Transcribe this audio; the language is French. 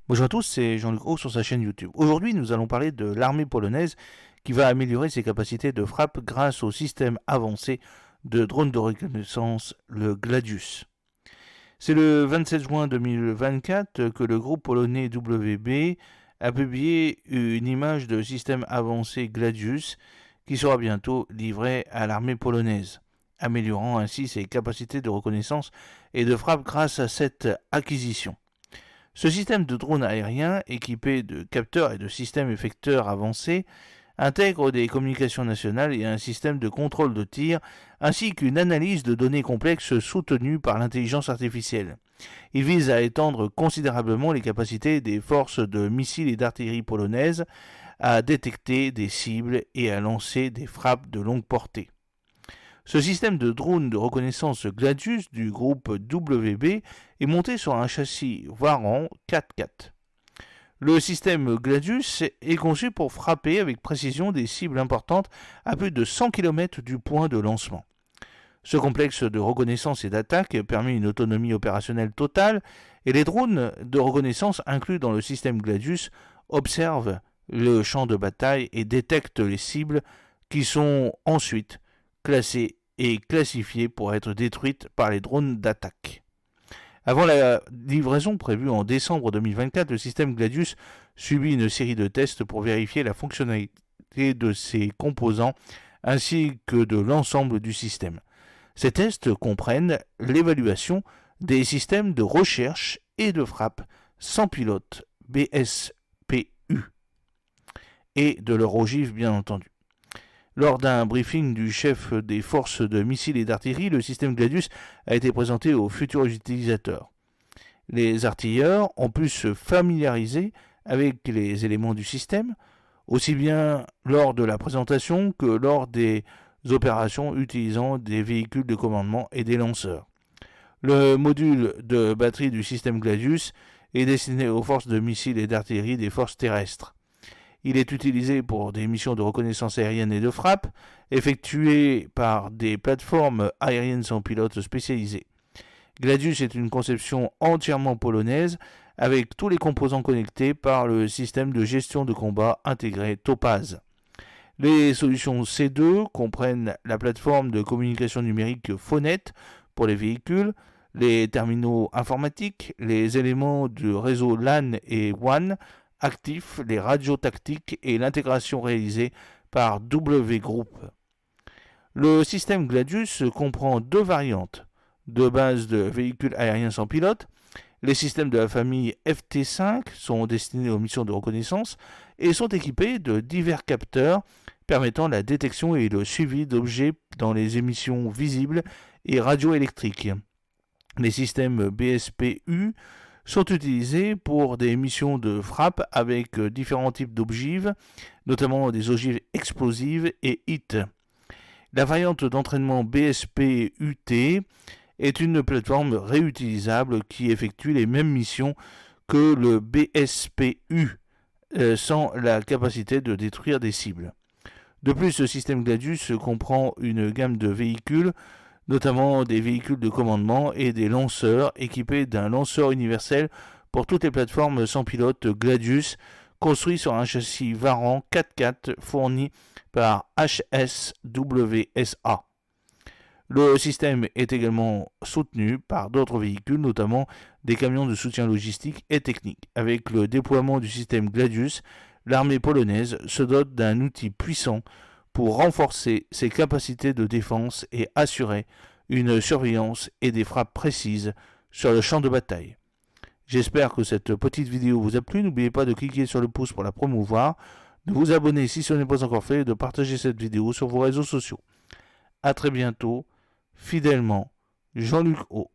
Bonjour à tous, c'est Jean-Luc Haut sur sa chaîne YouTube. Aujourd'hui, nous allons parler de l'armée polonaise qui va améliorer ses capacités de frappe grâce au système avancé de drones de reconnaissance, le Gladius. C'est le 27 juin 2024 que le groupe polonais WB a publié une image de système avancé Gladius qui sera bientôt livré à l'armée polonaise, améliorant ainsi ses capacités de reconnaissance et de frappe grâce à cette acquisition. Ce système de drone aérien, équipé de capteurs et de systèmes effecteurs avancés, intègre des communications nationales et un système de contrôle de tir, ainsi qu'une analyse de données complexes soutenue par l'intelligence artificielle. Il vise à étendre considérablement les capacités des forces de missiles et d'artillerie polonaises à détecter des cibles et à lancer des frappes de longue portée. Ce système de drone de reconnaissance Gladius du groupe WB est monté sur un châssis Varan 4x4. Le système Gladius est conçu pour frapper avec précision des cibles importantes à plus de 100 km du point de lancement. Ce complexe de reconnaissance et d'attaque permet une autonomie opérationnelle totale et les drones de reconnaissance inclus dans le système Gladius observent le champ de bataille et détectent les cibles qui sont ensuite classées et classifiées pour être détruites par les drones d'attaque. Avant la livraison prévue en décembre 2024, le système Gladius subit une série de tests pour vérifier la fonctionnalité de ses composants ainsi que de l'ensemble du système. Ces tests comprennent l'évaluation des systèmes de recherche et de frappe sans pilote BSPU et de leur ogive bien entendu. Lors d'un briefing du chef des forces de missiles et d'artillerie, le système Gladius a été présenté aux futurs utilisateurs. Les artilleurs ont pu se familiariser avec les éléments du système, aussi bien lors de la présentation que lors des opérations utilisant des véhicules de commandement et des lanceurs. Le module de batterie du système Gladius est destiné aux forces de missiles et d'artillerie des forces terrestres. Il est utilisé pour des missions de reconnaissance aérienne et de frappe, effectuées par des plateformes aériennes sans pilote spécialisées. Gladius est une conception entièrement polonaise, avec tous les composants connectés par le système de gestion de combat intégré Topaz. Les solutions C2 comprennent la plateforme de communication numérique Phonet pour les véhicules, les terminaux informatiques, les éléments du réseau LAN et WAN, actifs, les radios tactiques et l'intégration réalisée par W Group. Le système Gladius comprend deux variantes de base de véhicules aériens sans pilote. Les systèmes de la famille FT5 sont destinés aux missions de reconnaissance et sont équipés de divers capteurs permettant la détection et le suivi d'objets dans les émissions visibles et radioélectriques. Les systèmes BSPU sont utilisés pour des missions de frappe avec différents types d'ogives, notamment des ogives explosives et HIT. La variante d'entraînement BSP-UT est une plateforme réutilisable qui effectue les mêmes missions que le BSP-U, sans la capacité de détruire des cibles. De plus, le système Gladius comprend une gamme de véhicules, notamment des véhicules de commandement et des lanceurs équipés d'un lanceur universel pour toutes les plateformes sans pilote Gladius, construit sur un châssis Varan 4x4 fourni par HSWSA. Le système est également soutenu par d'autres véhicules, notamment des camions de soutien logistique et technique. Avec le déploiement du système Gladius, l'armée polonaise se dote d'un outil puissant pour renforcer ses capacités de défense et assurer une surveillance et des frappes précises sur le champ de bataille. J'espère que cette petite vidéo vous a plu. N'oubliez pas de cliquer sur le pouce pour la promouvoir, de vous abonner si ce n'est pas encore fait et de partager cette vidéo sur vos réseaux sociaux. A très bientôt, fidèlement, Jean-Luc Haut.